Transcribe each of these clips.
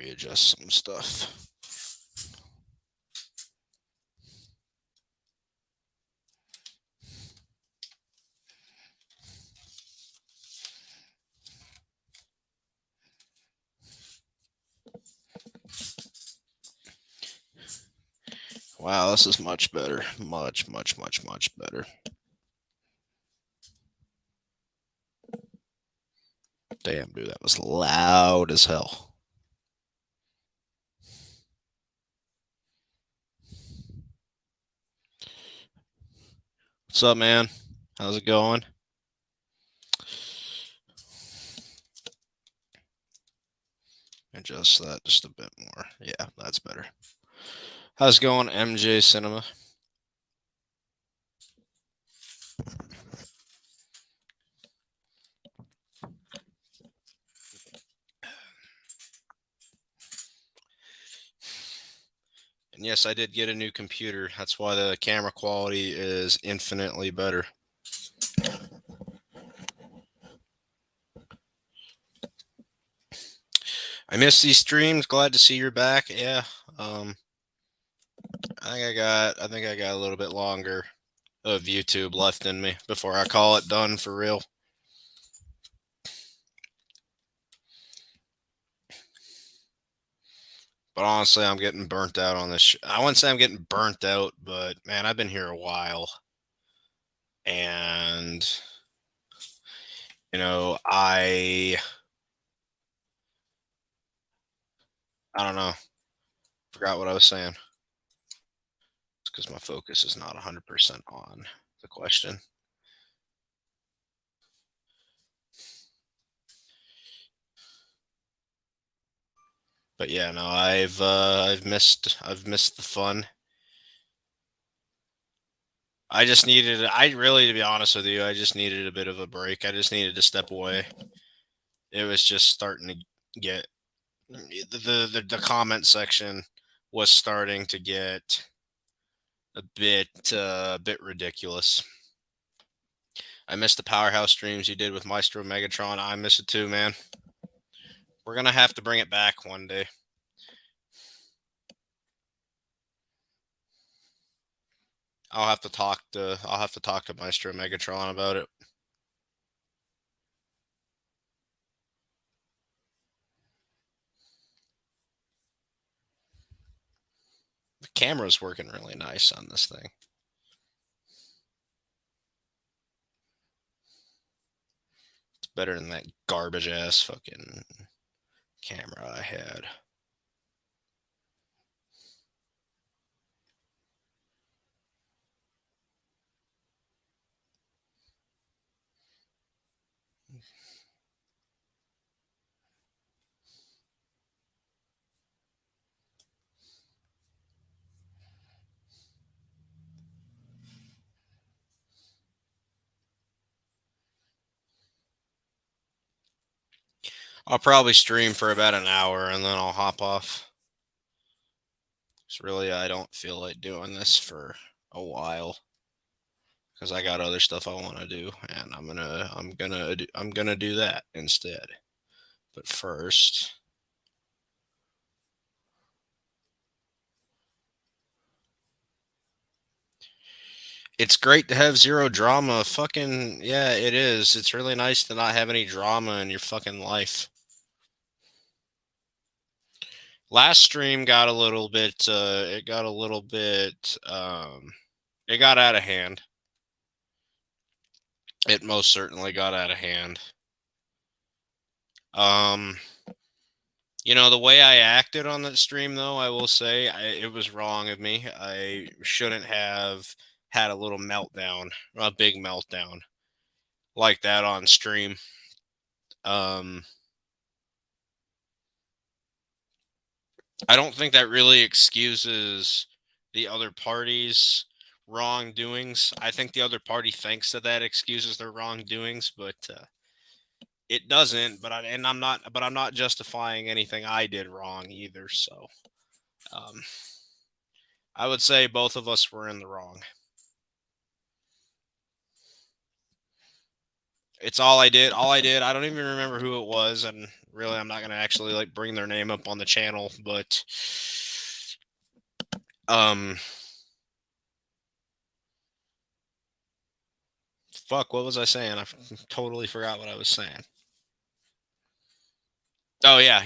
readjust some stuff. Wow, this is much better. Much better. Damn, dude, that was loud as hell. What's up, man? How's it going? Adjust that just a bit more. Yeah, that's better. How's it going, MJ Cinema? And yes, I did get a new computer. That's why the camera quality is infinitely better. I miss these streams. Glad to see you're back. Yeah. I think I got a little bit longer of YouTube left in me before I call it done for real. But honestly, I'm getting burnt out on this. I wouldn't say I'm getting burnt out, but man, I've been here a while. And, you know, I don't know. Forgot what I was saying. It's because my focus is not 100% on the question. But yeah, no, I've missed the fun. I really, to be honest with you, I just needed a bit of a break. I just needed to step away. It was just starting to get the comment section was starting to get a bit ridiculous. I missed the Powerhouse streams you did with Maestro Megatron. I miss it too, man. We're gonna have to bring it back one day. I'll have to talk to Maestro Megatron about it. The camera's working really nice on this thing. It's better than that garbage ass fucking camera I had. I'll probably stream for about an hour and then I'll hop off. So really, I don't feel like doing this for a while because I got other stuff I want to do, and I'm gonna do that instead. But first, it's great to have zero drama. Fucking yeah, it is. It's really nice to not have any drama in your fucking life. Last stream got a little bit. It got out of hand. It most certainly got out of hand. You know, the way I acted on that stream, though, I will say it was wrong of me. I shouldn't have had a little meltdown, a big meltdown like that on stream. I don't think that really excuses the other party's wrongdoings. I think the other party thinks that excuses their wrongdoings, but it doesn't. But I'm not justifying anything I did wrong either. So, I would say both of us were in the wrong. It's all I did. I don't even remember who it was, and really, I'm not going to actually like bring their name up on the channel, but fuck, what was I saying? I totally forgot what I was saying. Oh yeah.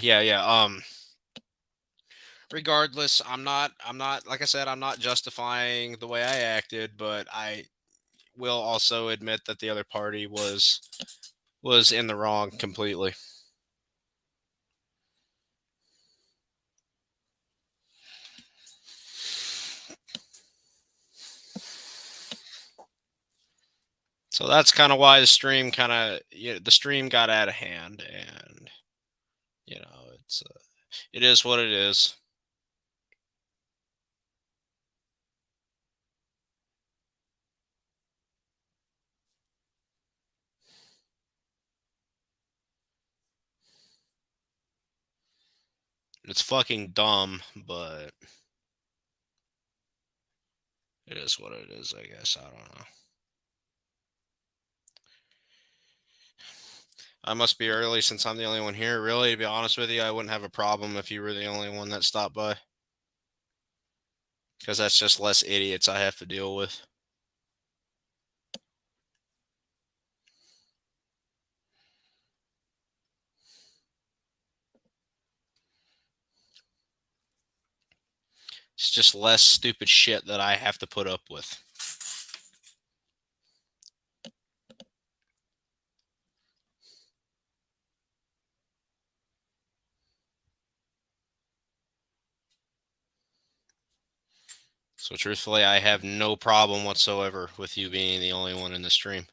Regardless, I'm not like I said, I'm not justifying the way I acted, but I will also admit that the other party was in the wrong completely. So that's kind of why the stream the stream got out of hand, and it is what it is. It's fucking dumb, but it is what it is, I guess. I don't know. I must be early since I'm the only one here. Really, to be honest with you, I wouldn't have a problem if you were the only one that stopped by. Because that's just less idiots I have to deal with. It's just less stupid shit that I have to put up with. So truthfully, I have no problem whatsoever with you being the only one in the stream.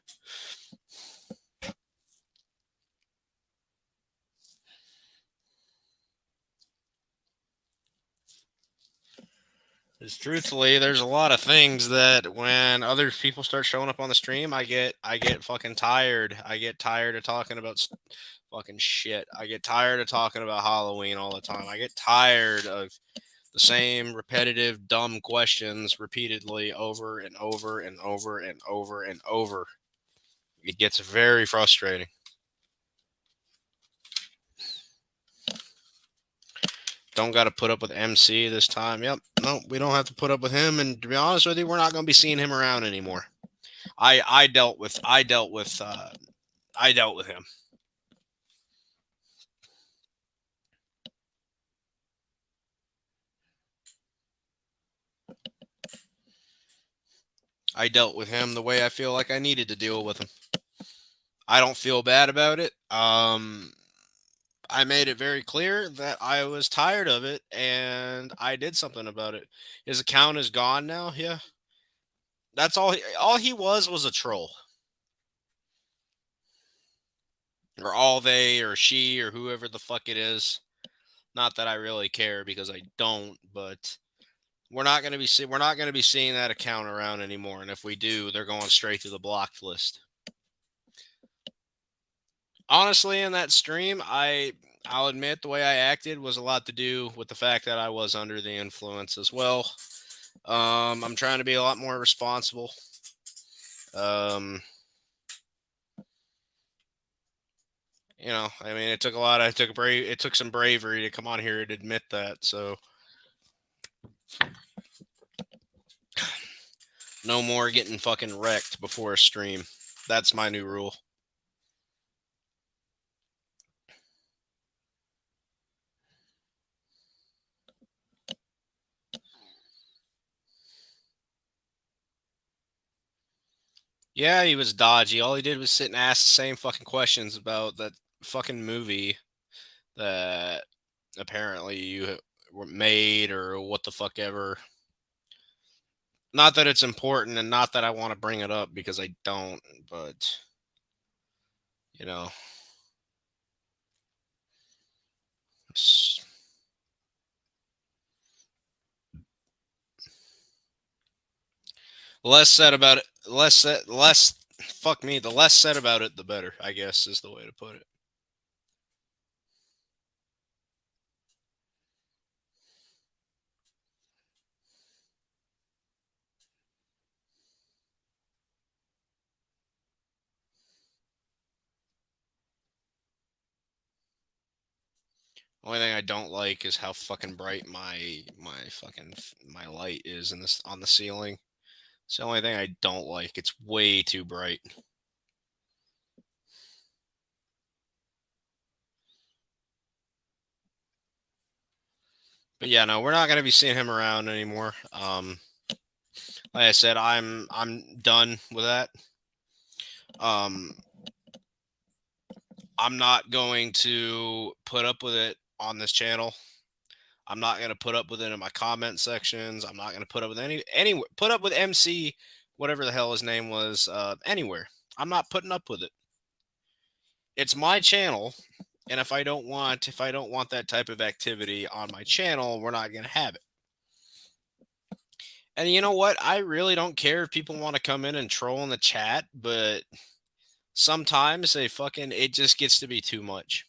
Because truthfully, there's a lot of things that when other people start showing up on the stream, I get fucking tired. I get tired of talking about fucking shit. I get tired of talking about Halloween all the time. I get tired of the same repetitive dumb questions repeatedly over and over and over and over and over. It gets very frustrating. Don't got to put up with MC this time. Yep. No, we don't have to put up with him. And to be honest with you, we're not going to be seeing him around anymore. I dealt with him. I dealt with him the way I feel like I needed to deal with him. I don't feel bad about it. I made it very clear that I was tired of it and I did something about it. His account is gone now. Yeah. That's all he was a troll. Or all they or she or whoever the fuck it is. Not that I really care because I don't, but we're not going to be seeing that account around anymore, and if we do, they're going straight to the blocked list. Honestly, in that stream, I'll admit the way I acted was a lot to do with the fact that I was under the influence as well. I'm trying to be a lot more responsible. I mean, it took a lot. It took some bravery to come on here and admit that. So, no more getting fucking wrecked before a stream. That's my new rule. Yeah, he was dodgy. All he did was sit and ask the same fucking questions about that fucking movie that apparently you were made or what the fuck ever. Not that it's important and not that I want to bring it up because I don't, but you know, less said about it, less fuck me, the less said about it the better, I guess is the way to put it. Only thing I don't like is how fucking bright my light is in this on the ceiling. It's the only thing I don't like. It's way too bright. But yeah, no, we're not gonna be seeing him around anymore. Like I said, I'm done with that. Um, I'm not going to put up with it on this channel. I'm not going to put up with it in my comment sections. I'm not going to put up with any put up with MC, whatever the hell his name was, anywhere. I'm not putting up with it. It's my channel, and if I don't want that type of activity on my channel, we're not going to have it. And you know what? I really don't care if people want to come in and troll in the chat, but sometimes it just gets to be too much.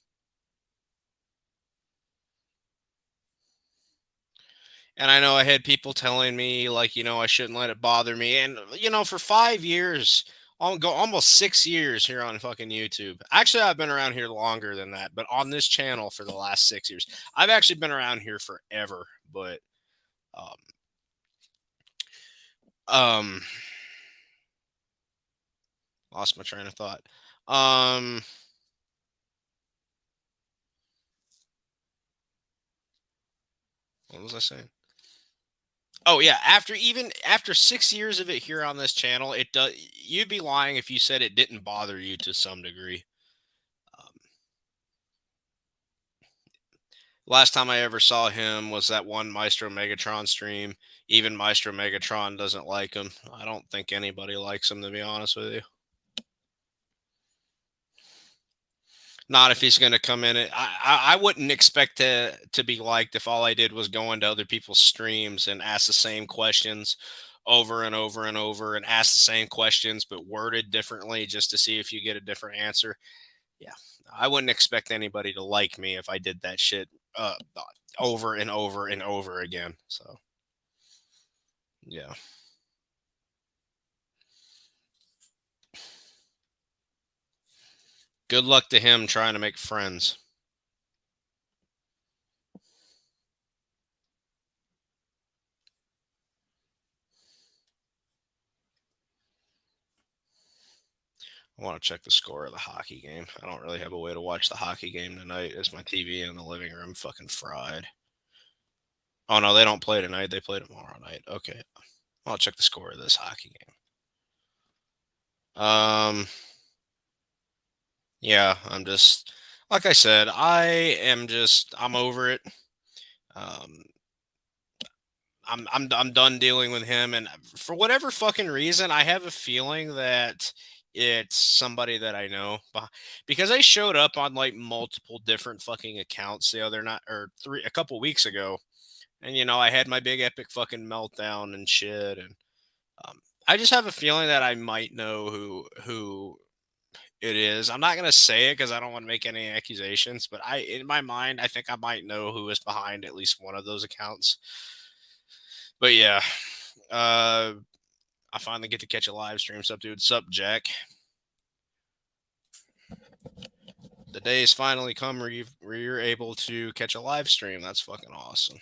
And I know I had people telling me, like, I shouldn't let it bother me. And, for 5 years, I'll go almost 6 years here on fucking YouTube. Actually, I've been around here longer than that, but on this channel for the last 6 years, I've actually been around here forever. But, um, um, lost my train of thought. Um, what was I saying? Oh yeah, after 6 years of it here on this channel, it does. You'd be lying if you said it didn't bother you to some degree. Um, Last time I ever saw him was that one Maestro Megatron stream. Even Maestro Megatron doesn't like him. I don't think anybody likes him, to be honest with you. Not if he's going to come in. I wouldn't expect to be liked if all I did was go into other people's streams and ask the same questions over and over and over and ask the same questions but worded differently just to see if you get a different answer. Yeah, I wouldn't expect anybody to like me if I did that shit over and over and over again. So yeah. Good luck to him trying to make friends. I want to check the score of the hockey game. I don't really have a way to watch the hockey game tonight as my TV in the living room fucking fried. Oh no, they don't play tonight. They play tomorrow night. Okay. I'll check the score of this hockey game. Yeah, I'm just like I said, I'm over it. Um I'm done dealing with him, and for whatever fucking reason, I have a feeling that it's somebody that I know because I showed up on like multiple different fucking accounts the other night or a couple weeks ago, and I had my big epic fucking meltdown and shit, and um, I just have a feeling that I might know who it is. I'm not gonna say it because I don't want to make any accusations, but in my mind, I think I might know who is behind at least one of those accounts. But yeah, uh, I finally get to catch a live stream. Sup, dude? Sup, Jack? The day's finally come where you're able to catch a live stream. That's fucking awesome.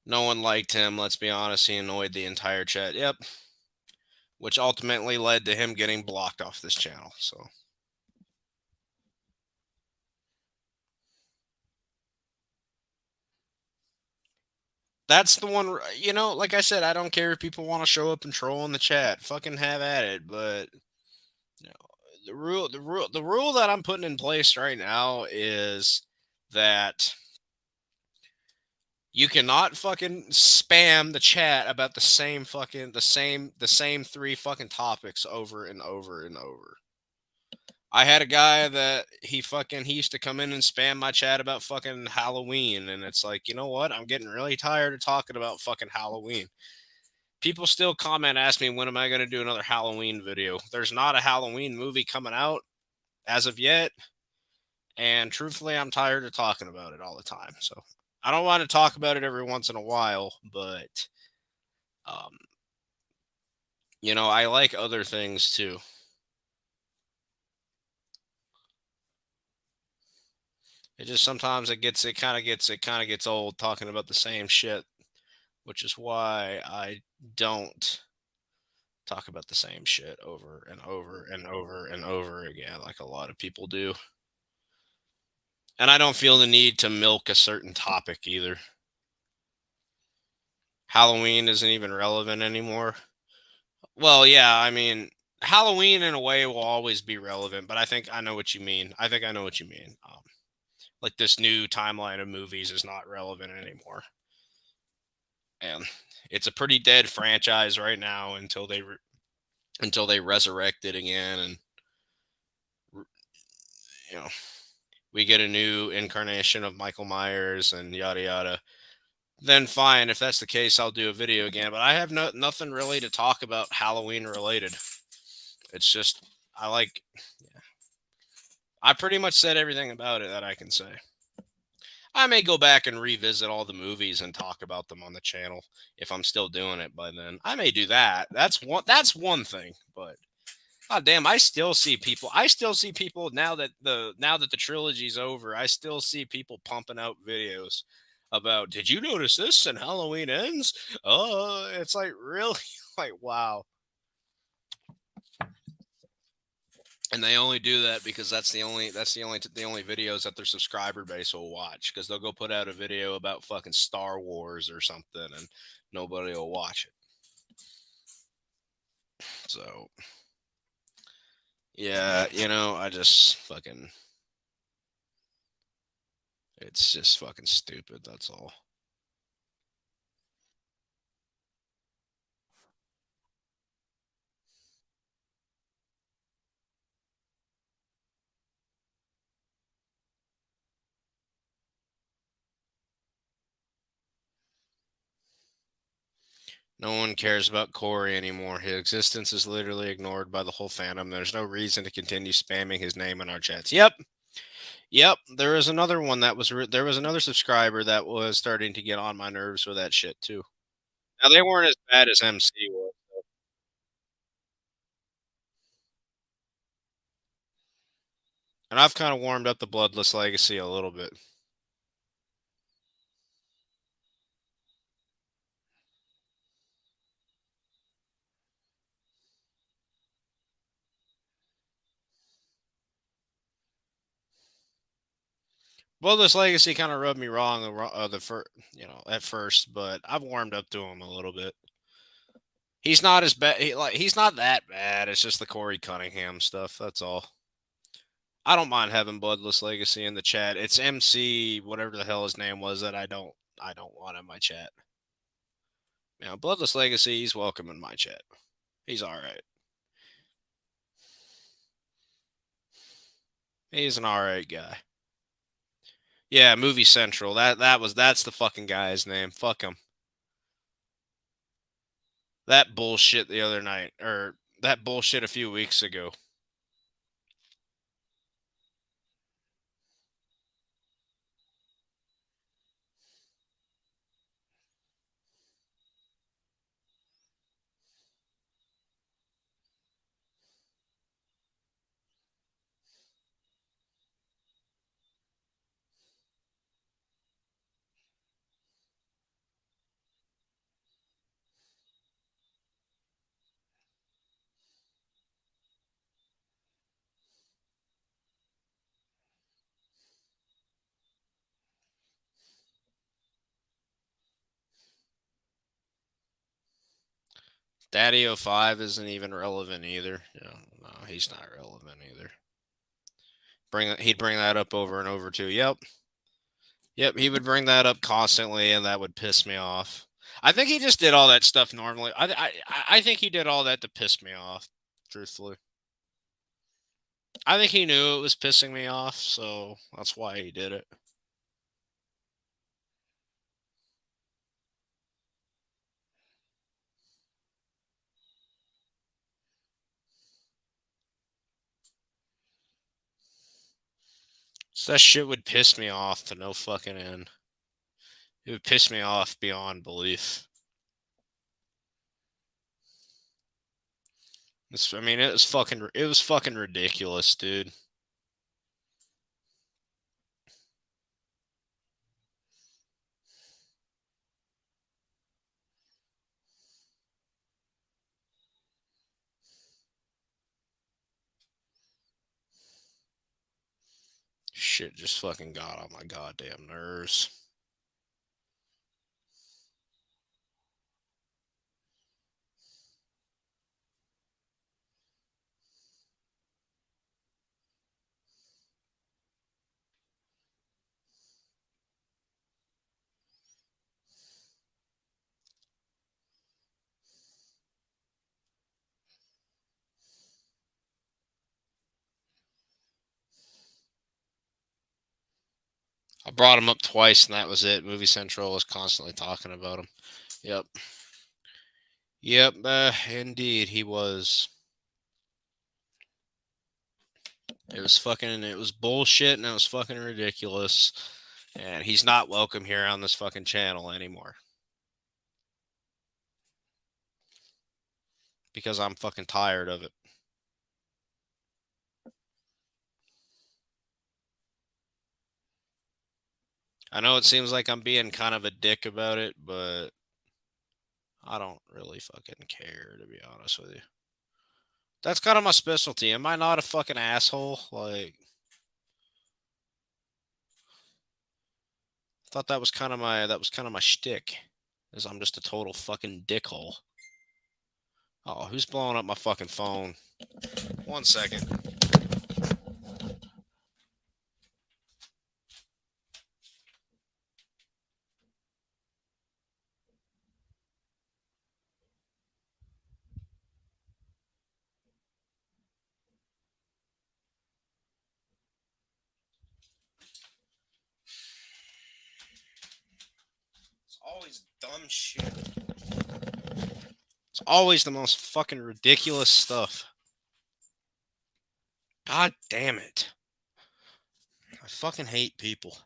No one liked him. Let's be honest. He annoyed the entire chat. Yep. Which ultimately led to him getting blocked off this channel. So that's the one. Like I said, I don't care if people want to show up and troll in the chat. Fucking have at it. But you know, the rule that I'm putting in place right now is that you cannot fucking spam the chat about the same three fucking topics over and over and over. I had a guy that he used to come in and spam my chat about fucking Halloween, and it's like, you know what? I'm getting really tired of talking about fucking Halloween. People still comment, ask me when am I going to do another Halloween video. There's not a Halloween movie coming out as of yet, and truthfully, I'm tired of talking about it all the time. So I don't want to talk about it every once in a while, but um, I like other things too. It just sometimes it kind of gets old talking about the same shit, which is why I don't talk about the same shit over and over and over and over again like a lot of people do. And I don't feel the need to milk a certain topic either. Halloween isn't even relevant anymore. Well, yeah, I mean, Halloween in a way will always be relevant, but I think I know what you mean. I think I know what you mean. Like this new timeline of movies is not relevant anymore, and it's a pretty dead franchise right now until they resurrect it again, and r- you know we get a new incarnation of Michael Myers and yada yada. Then fine, if that's the case, I'll do a video again. But I have nothing really to talk about Halloween related. It's just I like. I pretty much said everything about it that I can say. I may go back and revisit all the movies and talk about them on the channel if I'm still doing it by then. I may do that. That's one thing, but god damn, I still see people now that the trilogy's over, I still see people pumping out videos about did you notice this and Halloween ends? Oh, it's like really like wow. And they only do that because that's the only videos that their subscriber base will watch because they'll go put out a video about fucking Star Wars or something and nobody will watch it. So yeah, I just fucking it's just fucking stupid. That's all. No one cares about Corey anymore. His existence is literally ignored by the whole fandom. There's no reason to continue spamming his name in our chats. Yep, yep. There was another one there was another subscriber that was starting to get on my nerves with that shit too. Now they weren't as bad as MC was, and I've kind of warmed up the Bloodless Legacy a little bit. Bloodless Legacy kind of rubbed me wrong at first, but I've warmed up to him a little bit. He's not as bad. He's not that bad. It's just the Corey Cunningham stuff. That's all. I don't mind having Bloodless Legacy in the chat. It's MC, whatever the hell his name was, that I don't want in my chat. Bloodless Legacy, he's welcome in my chat. He's all right. He's an all right guy. Yeah, Movie Central. That's the fucking guy's name. Fuck him. That bullshit the other night, or that bullshit a few weeks ago. Daddy 05 isn't even relevant either. No, he's not relevant either. He'd bring that up over and over too. Yep. Yep, he would bring that up constantly, and that would piss me off. I think he just did all that stuff normally. I think he did all that to piss me off. Truthfully, I think he knew it was pissing me off, so that's why he did it. So that shit would piss me off to no fucking end. It would piss me off beyond belief. I mean, it was fucking ridiculous, dude. shit just fucking got on my goddamn nerves. I brought him up twice, and that was it. Movie Central was constantly talking about him. Yep. Yep, indeed, he was. It was bullshit, and it was fucking ridiculous. And he's not welcome here on this fucking channel anymore. Because I'm fucking tired of it. I know it seems like I'm being kind of a dick about it, but I don't really fucking care, to be honest with you. That's kind of my specialty. Am I not a fucking asshole? Like, I thought that was kind of my shtick. Is I'm just a total fucking dickhole. Oh, who's blowing up my fucking phone? 1 second. It's always dumb shit. It's always the most fucking ridiculous stuff. God damn it. I fucking hate people.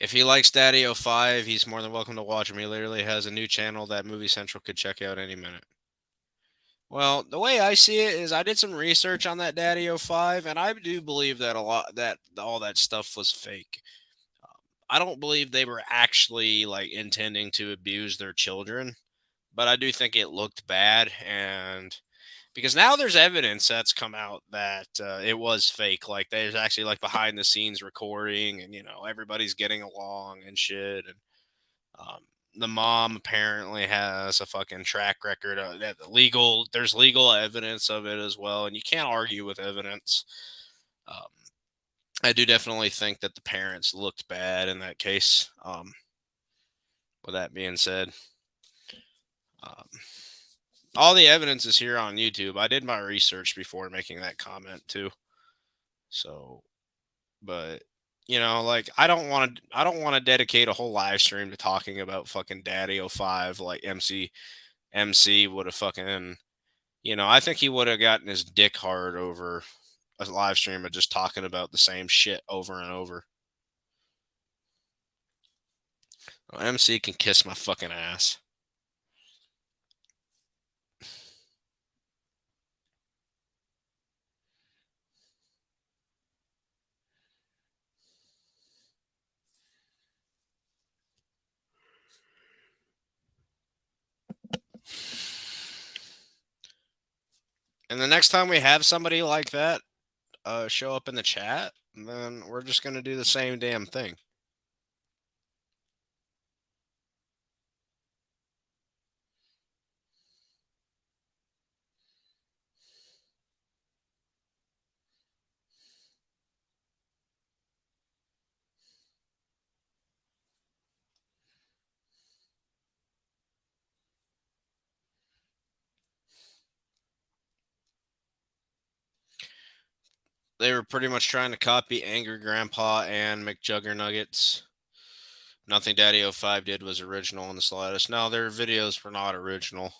If he likes Daddy 05, he's more than welcome to watch him. He literally has a new channel that Movie Central could check out any minute. Well, the way I see it is I did some research on that Daddy 05, and I do believe that all that stuff was fake. I don't believe they were actually like intending to abuse their children, but I do think it looked bad, and because now there's evidence that's come out that it was fake. Like there's actually like behind the scenes recording, and everybody's getting along and shit. And um, the mom apparently has a fucking track record of that legal. There's legal evidence of it as well, and you can't argue with evidence. Um, I do definitely think that the parents looked bad in that case. With that being said, um, all the evidence is here on YouTube. I did my research before making that comment too. So, but like I don't want to dedicate a whole live stream to talking about fucking Daddy 05 like MC would have fucking I think he would have gotten his dick hard over a live stream of just talking about the same shit over and over. Well, MC can kiss my fucking ass. And the next time we have somebody like that show up in the chat, then we're just gonna do the same damn thing. They were pretty much trying to copy Angry Grandpa and McJuggernuggets. Nothing Daddy 05 did was original in the slightest. No, their videos were not original.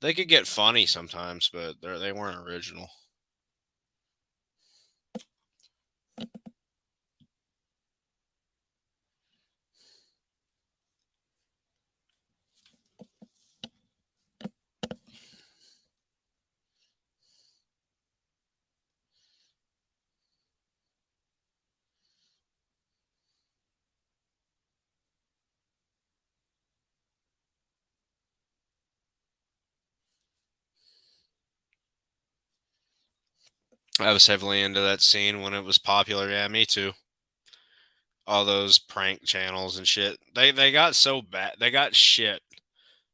They could get funny sometimes, but they weren't original. I was heavily into that scene when it was popular. Yeah, me too. All those prank channels and shit. They got so bad. They got shit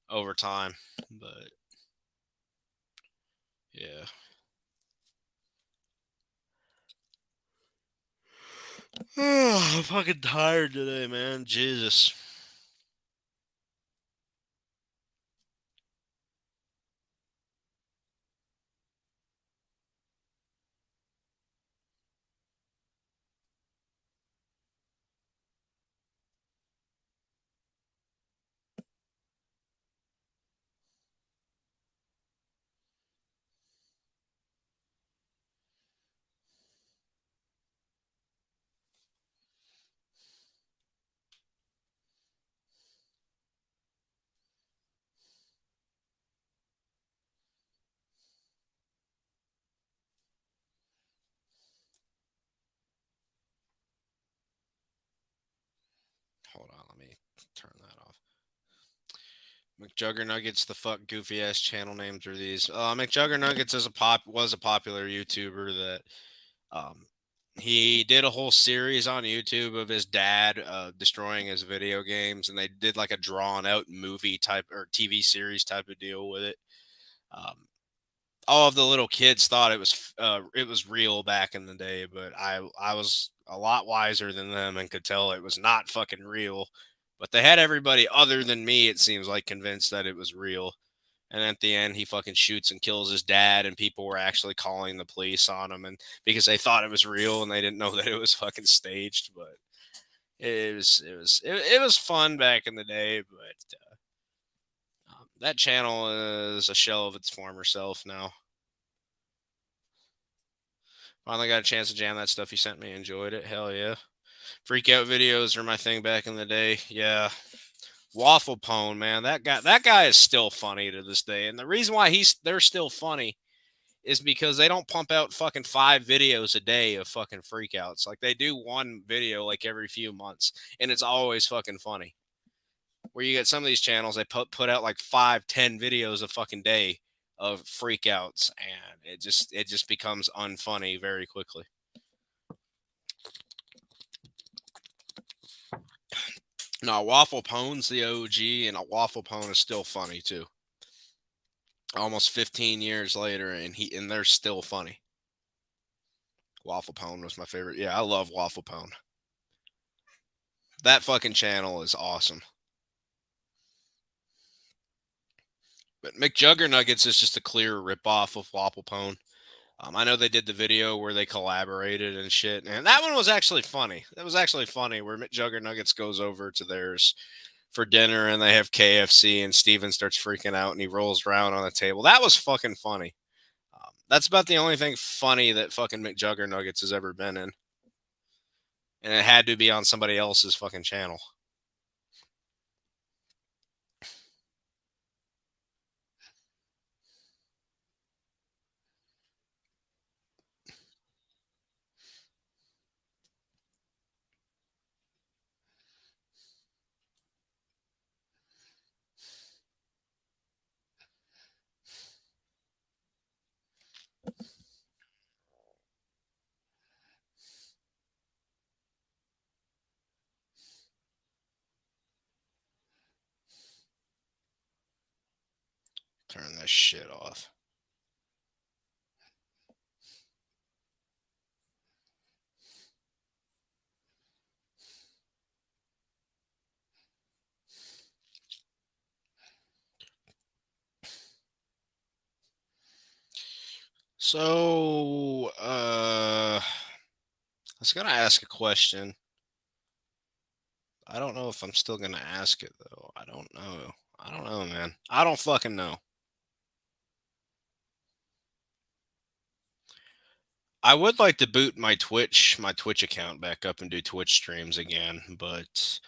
over time. But yeah. I'm fucking tired today, man. Jesus. Hold on, let me turn that off. McJuggernuggets, the fuck goofy ass channel names are these? McJuggernuggets is was a popular YouTuber that um he did a whole series on YouTube of his dad destroying his video games, and they did like a drawn out movie type or TV series type of deal with it. Um, all of the little kids thought it was real back in the day, but I was a lot wiser than them and could tell it was not fucking real. But they had everybody other than me, it seems like, convinced that it was real. And at the end, he fucking shoots and kills his dad, and people were actually calling the police on him, and because they thought it was real and they didn't know that it was fucking staged. But it was fun back in the day. But that channel is a shell of its former self now. Finally got a chance to jam that stuff you sent me. Enjoyed it. Hell yeah. Freak out videos are my thing back in the day. Yeah. Waffle Pone, man. That guy is still funny to this day. And the reason why they're still funny is because they don't pump out fucking 5 videos a day of fucking freakouts. Like they do one video like every few months, and it's always fucking funny. Where you get some of these channels, they put out like 5, 10 videos a fucking day of freakouts, and it just becomes unfunny very quickly. No, Waffle Pone's the OG, and a Waffle Pone is still funny too. Almost 15 years later, and they're still funny. Waffle Pone was my favorite. Yeah, I love Waffle Pone. That fucking channel is awesome. But McJuggernuggets is just a clear ripoff of Waffle Pone. I know they did the video where they collaborated and shit, and that one was actually funny. That was actually funny where McJuggernuggets goes over to theirs for dinner and they have KFC and Steven starts freaking out and he rolls around on the table. That was fucking funny. That's about the only thing funny that fucking McJuggernuggets has ever been in. And it had to be on somebody else's fucking channel. Turn this shit off. So, I was gonna ask a question. I don't know if I'm still gonna ask it though. I don't know. I don't know, man. I don't fucking know. I would like to boot my Twitch account back up and do Twitch streams again, but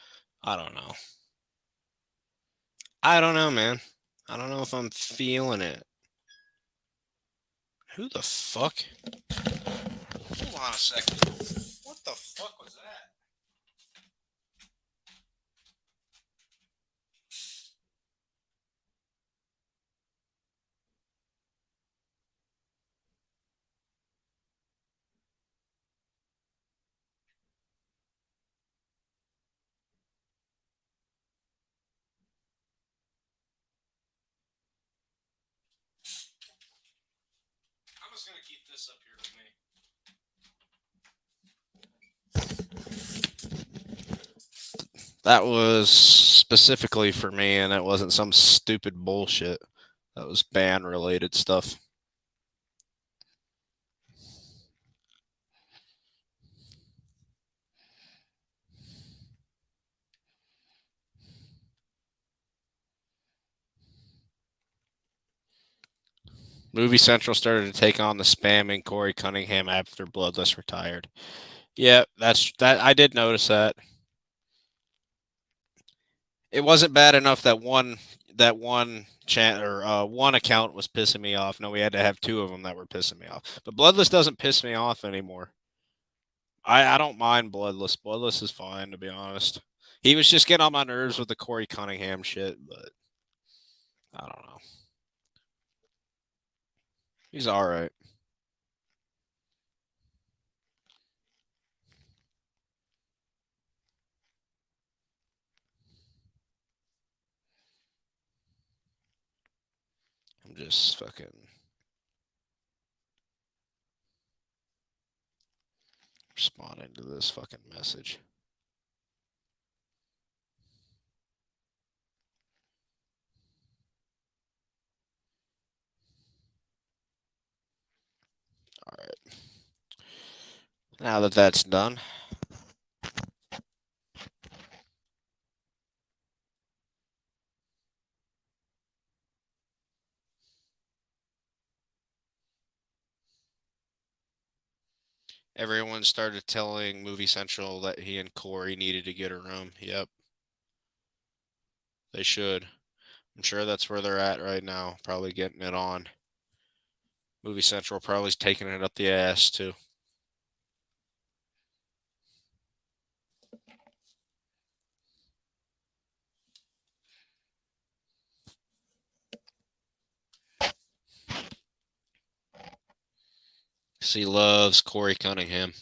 I don't know. I don't know, man. I don't know if I'm feeling it. Who the fuck? Hold on a second. What the fuck was that? I'm just gonna keep this up here with me. That was specifically for me, and it wasn't some stupid bullshit. That was band related stuff. Movie Central started to take on the spamming Corey Cunningham after Bloodless retired. Yeah, that. I did notice that. It wasn't bad enough that one chant or one account was pissing me off. No, we had to have two of them that were pissing me off. But Bloodless doesn't piss me off anymore. I don't mind Bloodless. Bloodless is fine, to be honest. He was just getting on my nerves with the Corey Cunningham shit, but I don't know. He's all right. I'm just fucking responding to this fucking message. All right. Now that that's done, everyone started telling Movie Central that he and Corey needed to get a room. Yep, they should. I'm sure that's where they're at right now, probably getting it on. Movie Central probably taking it up the ass too. He loves Corey Cunningham.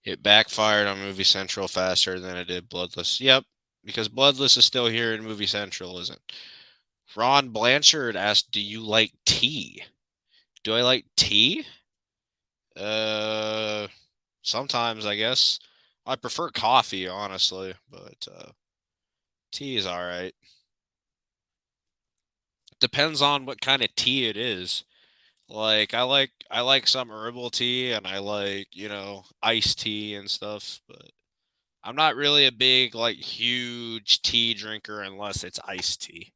It backfired on Movie Central faster than it did Bloodless. Yep, because Bloodless is still here and Movie Central isn't. Ron Blanchard asked, "Do you like tea?" Do I like tea? Uh, Sometimes I guess. I prefer coffee, honestly, but tea is all right. Depends on what kind of tea it is. Like I like some herbal tea and I like, iced tea and stuff, but I'm not really a big like huge tea drinker unless it's iced tea.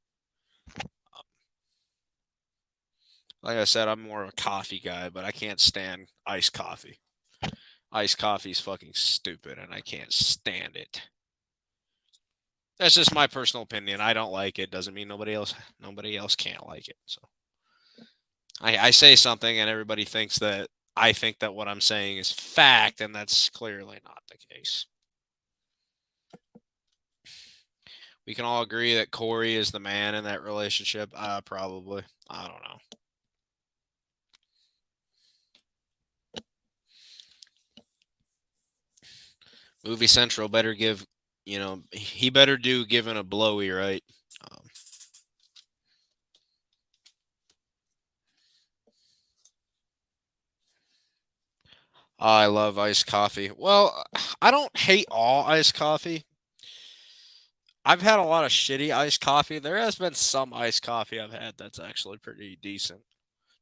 Like I said, I'm more of a coffee guy, but I can't stand iced coffee. Iced coffee is fucking stupid and I can't stand it. That's just my personal opinion. I don't like it. Doesn't mean nobody else can't like it. So I say something and everybody thinks that I think that what I'm saying is fact, and that's clearly not the case. We can all agree that Corey is the man in that relationship. Probably. I don't know. Movie Central better give, he better do giving a blowy, right? Um, I love iced coffee. Well, I don't hate all iced coffee. I've had a lot of shitty iced coffee. There has been some iced coffee I've had that's actually pretty decent,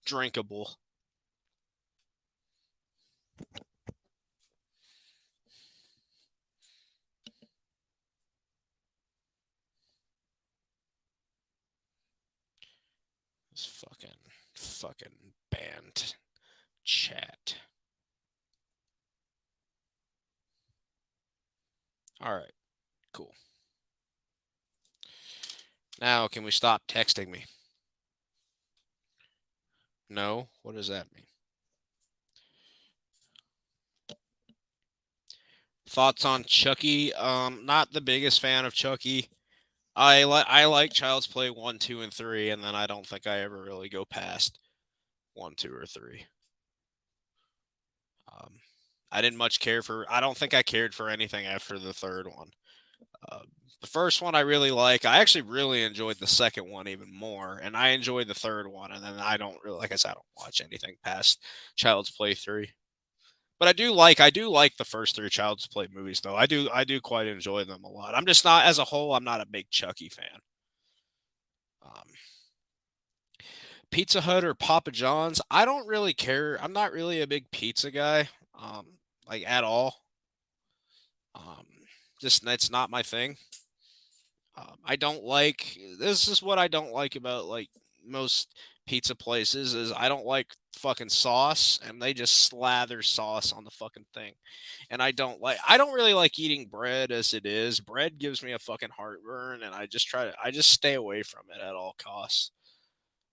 drinkable. chat. All right, cool. Now, can we stop texting me? No? What does that mean? Thoughts on Chucky? Not the biggest fan of Chucky. I like Child's Play 1, 2, and 3, and then I don't think I ever really go past 1, 2, or 3. Um, I didn't much care for. I don't think I cared for anything after the third one. Uh, the first one I really like. I actually really enjoyed the second one even more, and I enjoyed the third one. And then I don't really, like I said, I don't watch anything past Child's Play 3. But I do like the first 3 Child's Play movies though. I do quite enjoy them a lot. I'm just not, as a whole, I'm not a big Chucky fan. Um, Pizza Hut or Papa John's, I don't really care. I'm not really a big pizza guy, like at all. Um, just that's not my thing. I don't like. This is what I don't like about like most pizza places is I don't like fucking sauce, and they just slather sauce on the fucking thing. And I don't really like eating bread as it is. Bread gives me a fucking heartburn, and I just stay away from it at all costs.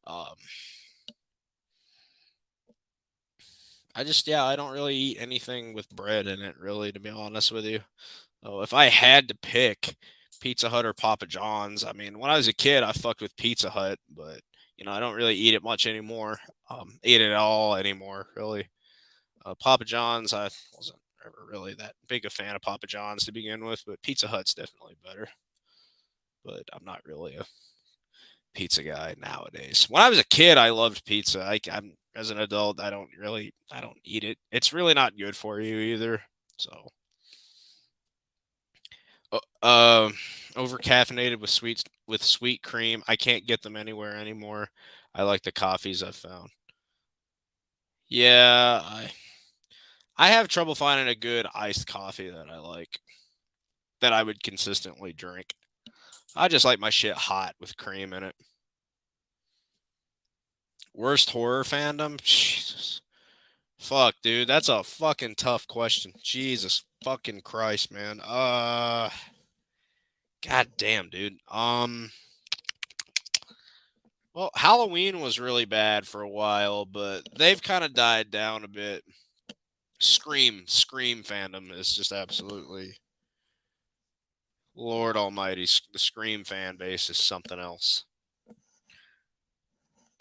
Um, I don't really eat anything with bread in it, really, to be honest with you. So if I had to pick Pizza Hut or Papa John's, I mean, when I was a kid, I fucked with Pizza Hut, but I don't really eat it much anymore. Eat it all anymore, really. Papa John's, I wasn't ever really that big a fan of Papa John's to begin with, but Pizza Hut's definitely better. But I'm not really a pizza guy nowadays. When I was a kid, I loved pizza. I'm as an adult, I don't eat it. It's really not good for you either. So, uh, um, over caffeinated with sweet cream. I can't get them anywhere anymore. I like the coffees I've found. Yeah, I have trouble finding a good iced coffee that I like that I would consistently drink. I just like my shit hot with cream in it. Worst horror fandom? Jesus. Fuck, dude, that's a fucking tough question. Jesus fucking Christ, man. God damn, dude. Well, Halloween was really bad for a while, but they've kind of died down a bit. Scream fandom is just absolutely Lord Almighty. The Scream fan base is something else.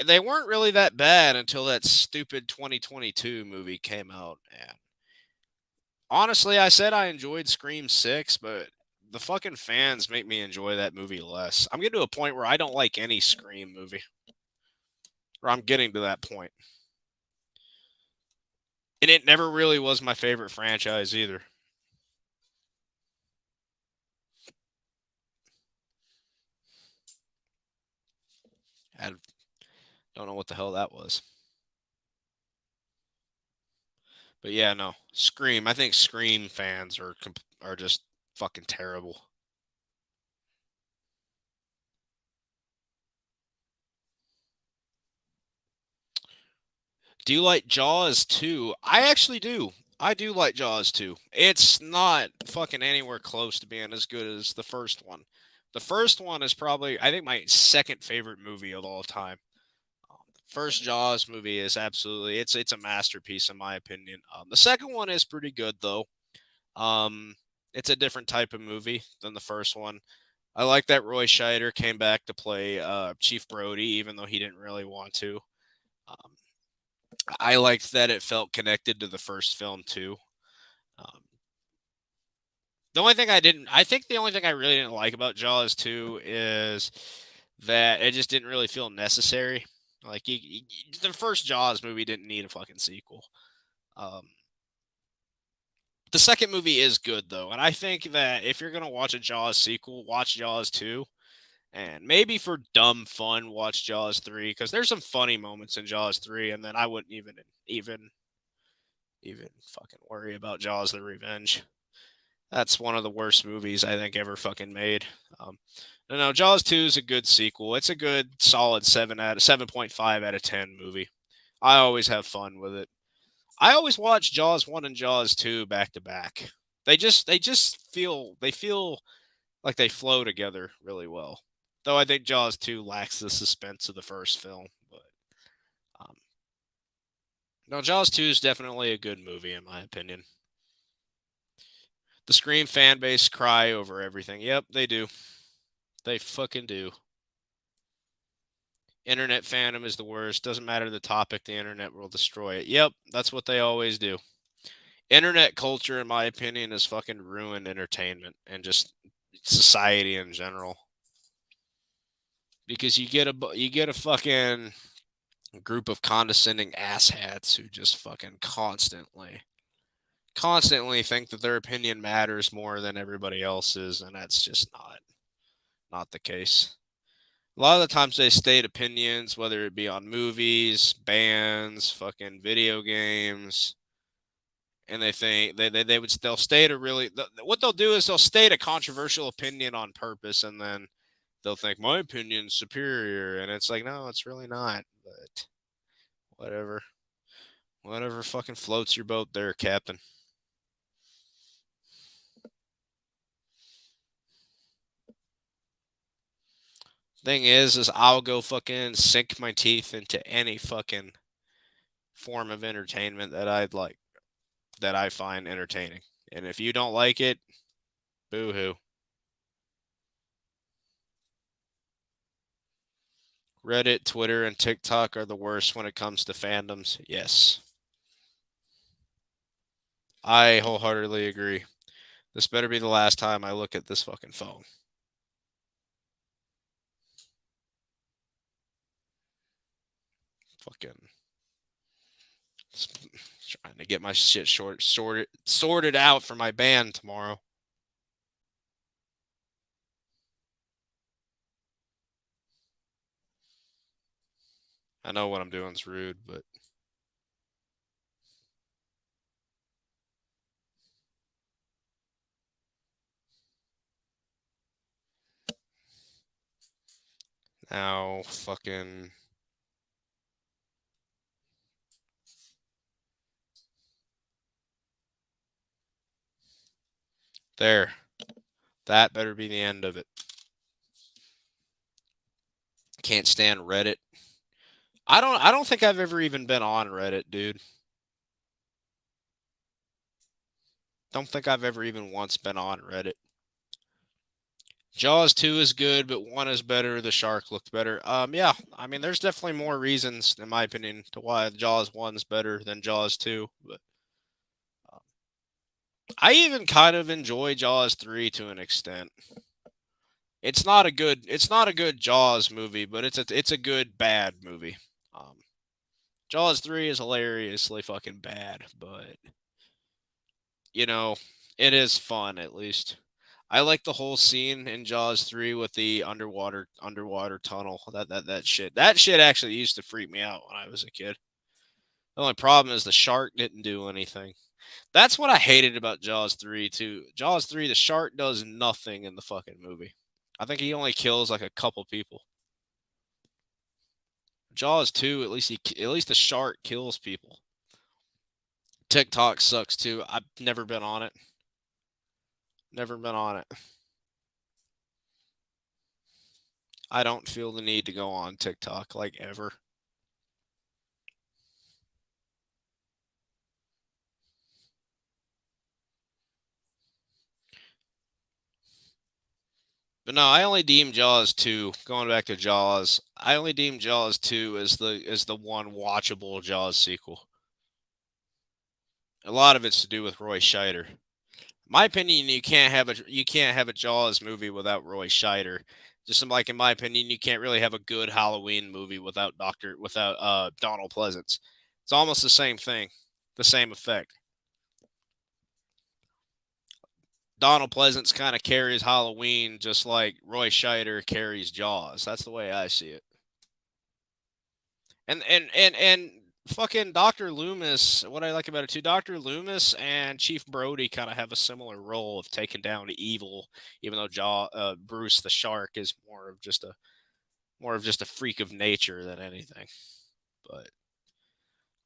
They weren't really that bad until that stupid 2022 movie came out. And honestly, I said I enjoyed Scream 6, but the fucking fans make me enjoy that movie less. I'm getting to a point where I don't like any Scream movie. Or I'm getting to that point. And it never really was my favorite franchise either. I don't know what the hell that was. But yeah, no. Scream. I think Scream fans are just fucking terrible. Do you like Jaws 2? I actually do. I do like Jaws 2. It's not fucking anywhere close to being as good as the first one. The first one is probably, I think, my second favorite movie of all time. First Jaws movie is absolutely it's a masterpiece in my opinion. The second one is pretty good though. Um, it's a different type of movie than the first one. I like that Roy Scheider came back to play Chief Brody, even though he didn't really want to. Um, I liked that it felt connected to the first film too. Um, the only thing I think the only thing I really didn't like about Jaws 2 is that it just didn't really feel necessary. Like the first Jaws movie didn't need a fucking sequel. Um, the second movie is good though, and I think that if you're gonna watch a Jaws sequel, watch Jaws 2, and maybe for dumb fun, watch Jaws 3 because there's some funny moments in Jaws 3, and then I wouldn't even fucking worry about Jaws: The Revenge. That's one of the worst movies I think ever fucking made. Um, no, Jaws 2 is a good sequel. It's a good solid 7.5 out of 10 movie. I always have fun with it. I always watch Jaws 1 and Jaws 2 back to back. They feel like they flow together really well. Though I think Jaws 2 lacks the suspense of the first film, but um, no, Jaws 2 is definitely a good movie in my opinion. The Scream fan base cry over everything. Yep, they do. They fucking do. Internet fandom is the worst. Doesn't matter the topic, the internet will destroy it. Yep, that's what they always do. Internet culture, in my opinion, has fucking ruined entertainment and just society in general. Because you get a fucking group of condescending asshats who just fucking constantly think that their opinion matters more than everybody else's, and that's just not the case. A lot of the times they state opinions, whether it be on movies, bands, fucking video games, and they think they'll state a really what they'll do is they'll state a controversial opinion on purpose, and then they'll think my opinion's superior, and it's like no, it's really not. But whatever, whatever fucking floats your boat, there, Captain. Thing is I'll go fucking sink my teeth into any fucking form of entertainment that I'd like that I find entertaining. And if you don't like it, boo hoo. Reddit, Twitter, and TikTok are the worst when it comes to fandoms. Yes. I wholeheartedly agree. This better be the last time I look at this fucking phone. Fucking trying to get my shit sorted out for my band tomorrow. I know what I'm doing is rude, but now fucking there. That better be the end of it. Can't stand Reddit. I don't think I've ever even been on Reddit, dude. Don't think I've ever even once been on Reddit. Jaws 2 is good, but 1 is better. The shark looked better. Yeah, I mean there's definitely more reasons in my opinion to why Jaws 1's better than Jaws 2, but um, I even kind of enjoy Jaws 3 to an extent. It's not a good Jaws movie, but it's a good bad movie. Um, Jaws 3 is hilariously fucking bad, but you know, it is fun at least. I like the whole scene in Jaws 3 with the underwater tunnel. That shit actually used to freak me out when I was a kid. The only problem is the shark didn't do anything. That's what I hated about Jaws 3 too. Jaws 3, the shark does nothing in the fucking movie. I think he only kills like a couple people. Jaws 2, at least the shark kills people. TikTok sucks too. I've never been on it. Never been on it. I don't feel the need to go on TikTok like ever. But no, I only deem Jaws 2, going back to Jaws, I only deem Jaws 2 as the one watchable Jaws sequel. A lot of it's to do with Roy Scheider. My opinion, you can't have a Jaws movie without Roy Scheider. Just like in my opinion, you can't really have a good Halloween movie without Donald Pleasance. It's almost the same thing, the same effect. Donald Pleasance kind of carries Halloween just like Roy Scheider carries Jaws. That's the way I see it. And fucking Dr. Loomis, what I like about it too, Dr. Loomis and Chief Brody kind of have a similar role of taking down evil, even though Bruce the Shark is more of just a freak of nature than anything. But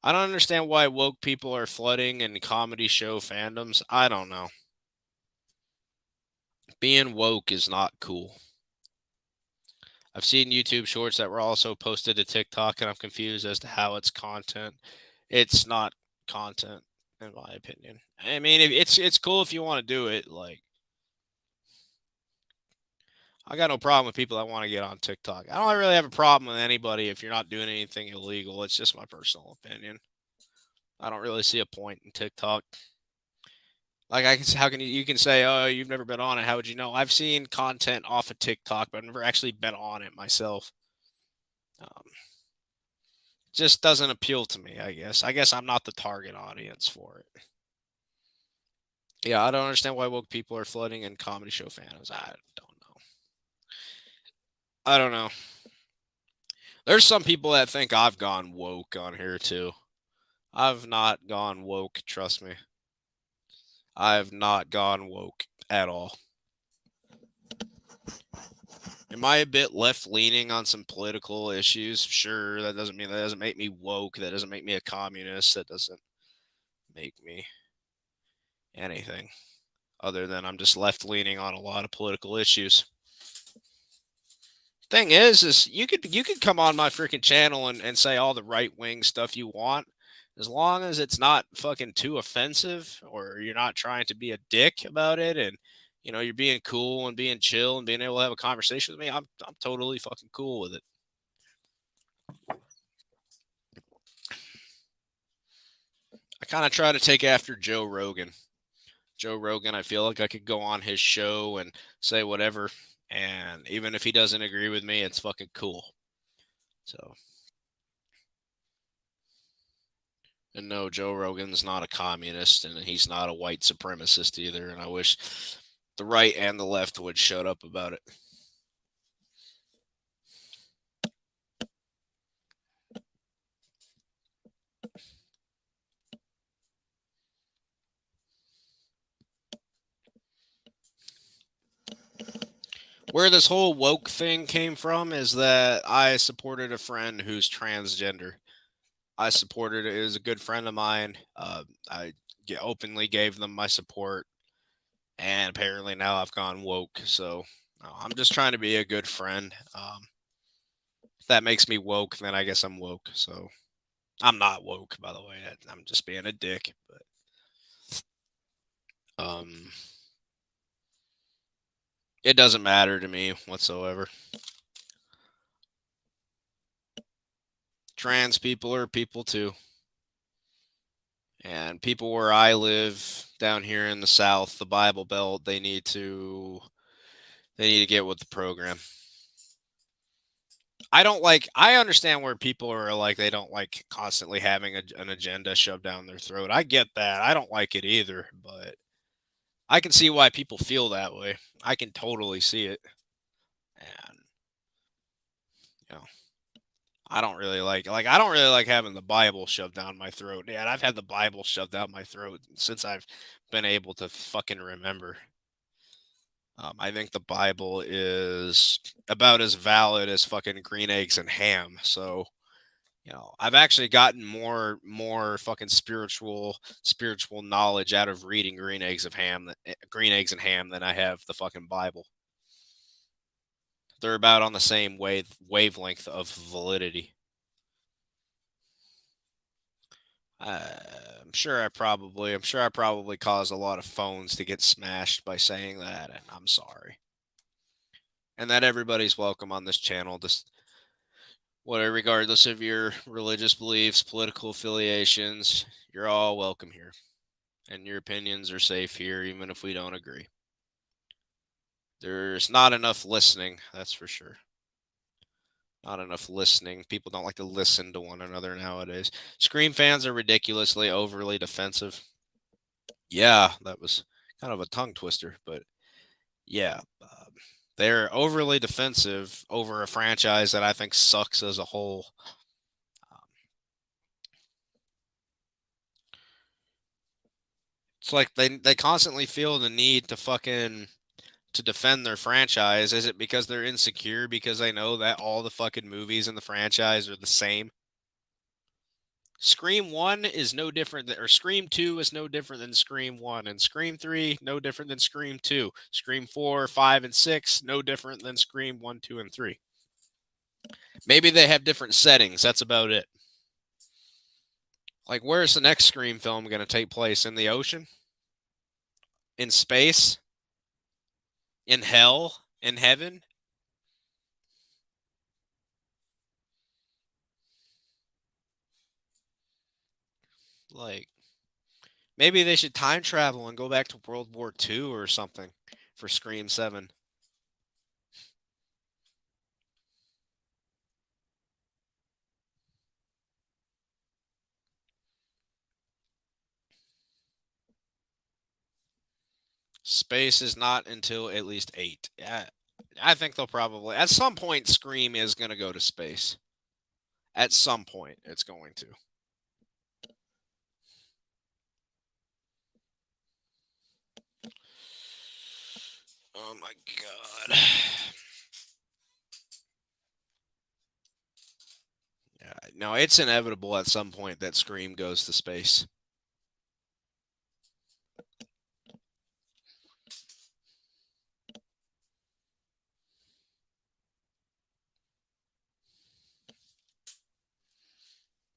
I don't understand why woke people are flooding in comedy show fandoms. I don't know. Being woke is not cool. I've seen YouTube shorts that were also posted to TikTok, and I'm confused as to how it's content. It's not content, in my opinion. I mean, it's cool if you want to do it. Like, I got no problem with people that want to get on TikTok. I don't really have a problem with anybody if you're not doing anything illegal. It's just my personal opinion. I don't really see a point in TikTok. Like, how can you can say, oh, you've never been on it? How would you know? I've seen content off of TikTok, but I've never actually been on it myself. Um, just doesn't appeal to me. I guess. I guess I'm not the target audience for it. Yeah, I don't understand why woke people are flooding in comedy show fans. I don't know. I don't know. There's some people that think I've gone woke on here too. I've not gone woke, trust me. I have not gone woke at all. Am I a bit left leaning on some political issues? Sure, that doesn't make me woke. That doesn't make me a communist. That doesn't make me anything other than I'm just left leaning on a lot of political issues. Thing is you could come on my freaking channel and say all the right wing stuff you want, as long as it's not fucking too offensive or you're not trying to be a dick about it, and you're being cool and being chill and being able to have a conversation with me. I'm totally fucking cool with it. I kind of try to take after Joe Rogan. Joe Rogan, I feel like I could go on his show and say whatever, and even if he doesn't agree with me, it's fucking cool. So, and no, Joe Rogan's not a communist, and he's not a white supremacist either. And I wish the right and the left would shut up about it. Where this whole woke thing came from is that I supported a friend who's transgender. I supported it. It was a good friend of mine. I openly gave them my support, and apparently now I've gone woke. So I'm just trying to be a good friend. If that makes me woke, then I guess I'm woke. So I'm not woke, by the way. I'm just being a dick. But it doesn't matter to me whatsoever. Trans people are people too. And people where I live down here in the South, the Bible Belt, they need to get with the program. I understand where people are like they don't like constantly having an agenda shoved down their throat. I get that. I don't like it either, but I can see why people feel that way. I can totally see it. And you know, I don't really like having the Bible shoved down my throat. Yeah, and I've had the Bible shoved down my throat since I've been able to fucking remember. I think the Bible is about as valid as fucking green eggs and ham. So, I've actually gotten more fucking spiritual knowledge out of reading green eggs and ham than I have the fucking Bible. They're about on the same wavelength of validity. I'm sure I probably caused a lot of phones to get smashed by saying that, and I'm sorry. And that everybody's welcome on this channel. Just whatever, regardless of your religious beliefs, political affiliations, you're all welcome here, and your opinions are safe here, even if we don't agree. There's not enough listening, that's for sure. Not enough listening. People don't like to listen to one another nowadays. Scream fans are ridiculously overly defensive. Yeah, that was kind of a tongue twister, but yeah, they're overly defensive over a franchise that I think sucks as a whole. Um, it's like they constantly feel the need to defend their franchise. Is it because they're insecure because they know that all the fucking movies in the franchise are the same? Scream 1 is no different than, or Scream 2 is no different than Scream 1, and Scream 3 no different than Scream 2. Scream 4, 5, and 6 no different than Scream 1, 2, and 3. Maybe they have different settings. That's about it. Like, where's the next Scream film going to take place? In the ocean? In space? In hell? In heaven? Like, maybe they should time travel and go back to World War II or something for Scream 7. Space is not until at least 8. I think they'll probably, at some point, Scream is going to go to space. At some point, it's going to. Oh my god. Yeah, no, it's inevitable at some point that Scream goes to space.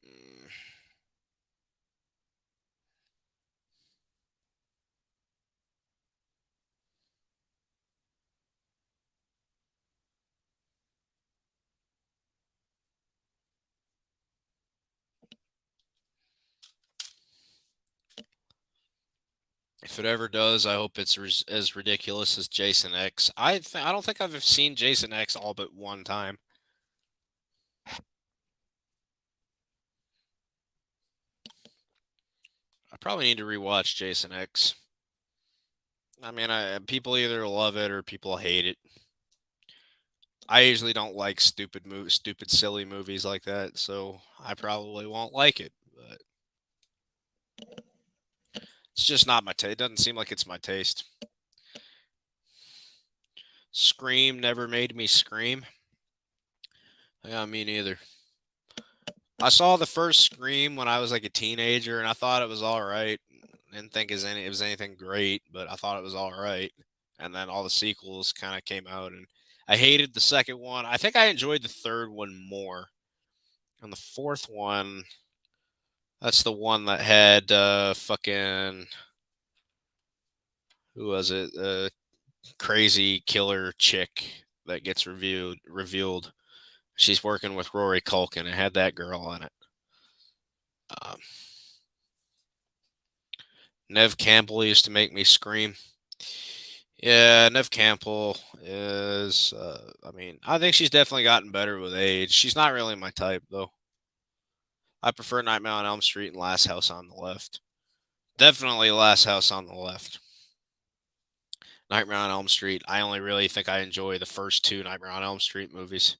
Mm. If it ever does, I hope it's as ridiculous as Jason X. I don't think I've seen Jason X all but one time. I probably need to rewatch Jason X. I mean, people either love it or people hate it. I usually don't like stupid, silly movies like that, so I probably won't like it. But it's just not my taste. It doesn't seem like it's my taste. Scream never made me scream. Yeah, me neither. I saw the first Scream when I was like a teenager, and I thought it was all right. Didn't think it was anything great, but I thought it was all right. And then all the sequels kind of came out, and I hated the second one. I think I enjoyed the third one more. And the fourth one, that's the one that had fucking, who was it? Crazy killer chick that gets revealed. She's working with Rory Culkin. It had that girl in it. Um, Nev Campbell used to make me scream. Yeah, Nev Campbell is. I mean, I think she's definitely gotten better with age. She's not really my type, though. I prefer Nightmare on Elm Street and Last House on the Left. Definitely Last House on the Left. Nightmare on Elm Street. I only really think I enjoy the first two Nightmare on Elm Street movies.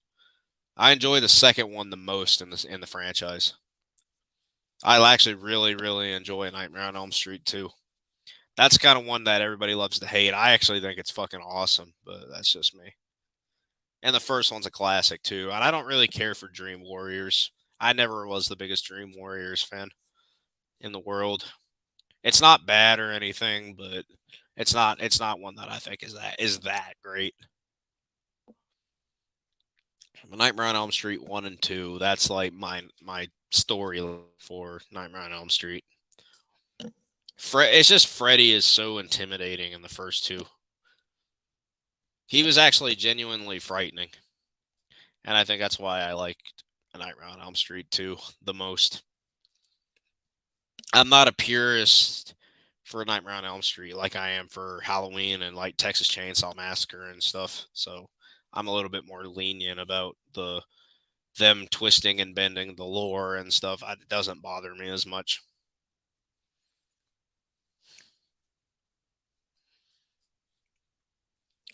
I enjoy the second one the most in the franchise. I actually really enjoy Nightmare on Elm Street too. That's kind of one that everybody loves to hate. I actually think it's fucking awesome, but that's just me. And the first one's a classic too. And I don't really care for Dream Warriors. I never was the biggest Dream Warriors fan in the world. It's not bad or anything, but it's not one that I think is that great. Nightmare on Elm Street 1 and 2, that's like my story for Nightmare on Elm Street. It's just Freddy is so intimidating in the first two. He was actually genuinely frightening. And I think that's why I liked Nightmare on Elm Street 2 the most. I'm not a purist for Nightmare on Elm Street like I am for Halloween and like Texas Chainsaw Massacre and stuff. So I'm a little bit more lenient about them twisting and bending the lore and stuff. It doesn't bother me as much.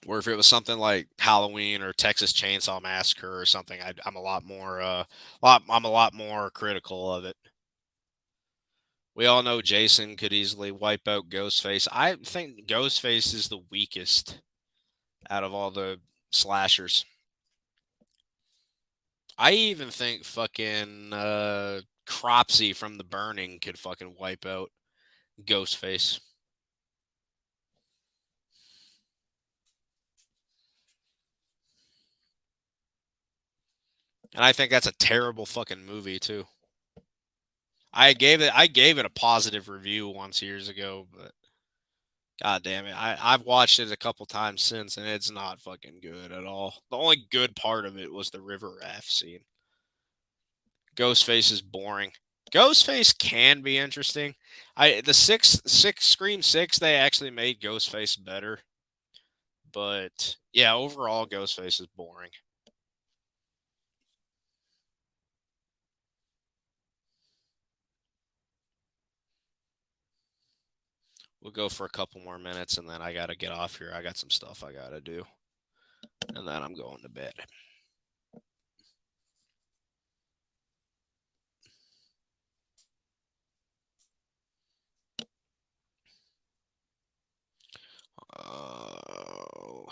Where if it was something like Halloween or Texas Chainsaw Massacre or something, I'm a lot more I'm a lot more critical of it. We all know Jason could easily wipe out Ghostface. I think Ghostface is the weakest out of all the slashers. I even think fucking Cropsy from The Burning could fucking wipe out Ghostface. And I think that's a terrible fucking movie too. I gave it a positive review once years ago, but god damn it. I've watched it a couple times since and it's not fucking good at all. The only good part of it was the river raft scene. Ghostface is boring. Ghostface can be interesting. The six Scream 6 they actually made Ghostface better. But yeah, overall Ghostface is boring. We'll go for a couple more minutes and then I got to get off here. I got some stuff I got to do. And then I'm going to bed. Oh.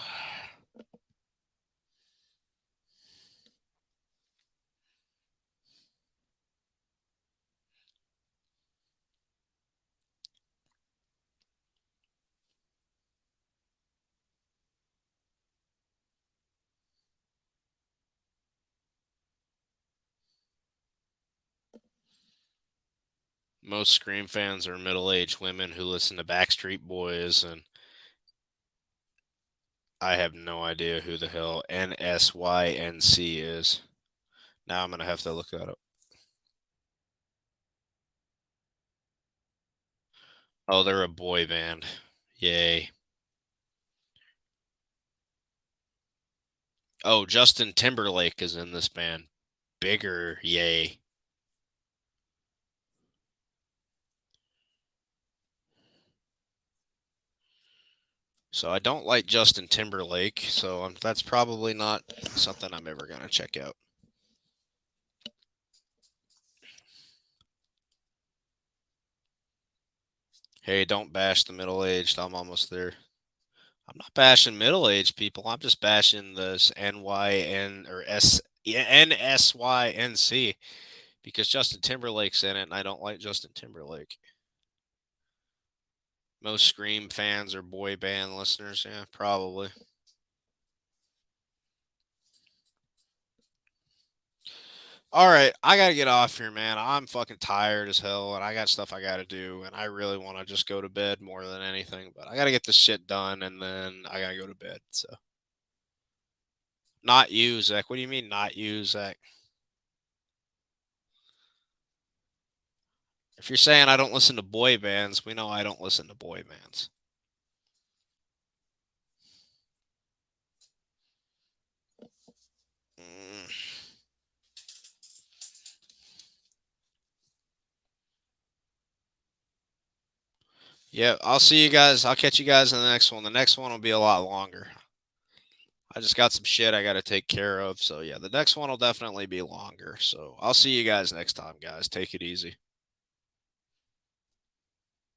Most Scream fans are middle-aged women who listen to Backstreet Boys, and I have no idea who the hell NSYNC is. Now I'm going to have to look that up. Oh, they're a boy band. Yay. Oh, Justin Timberlake is in this band. Bigger. Yay. So I don't like Justin Timberlake, so that's probably not something I'm ever going to check out. Hey, don't bash the middle-aged. I'm almost there. I'm not bashing middle-aged people. I'm just bashing this NYN or NSYNC because Justin Timberlake's in it, and I don't like Justin Timberlake. Most Scream fans are boy band listeners. Yeah, probably. All right, I gotta get off here, man. I'm fucking tired as hell, and I got stuff I gotta do, and I really want to just go to bed more than anything. But I gotta get this shit done, and then I gotta go to bed. So, not you, Zach. What do you mean, not you, Zach? If you're saying I don't listen to boy bands, we know I don't listen to boy bands. Mm. Yeah, I'll see you guys. I'll catch you guys in the next one. The next one will be a lot longer. I just got some shit I got to take care of. So, yeah, the next one will definitely be longer. So, I'll see you guys next time, guys. Take it easy.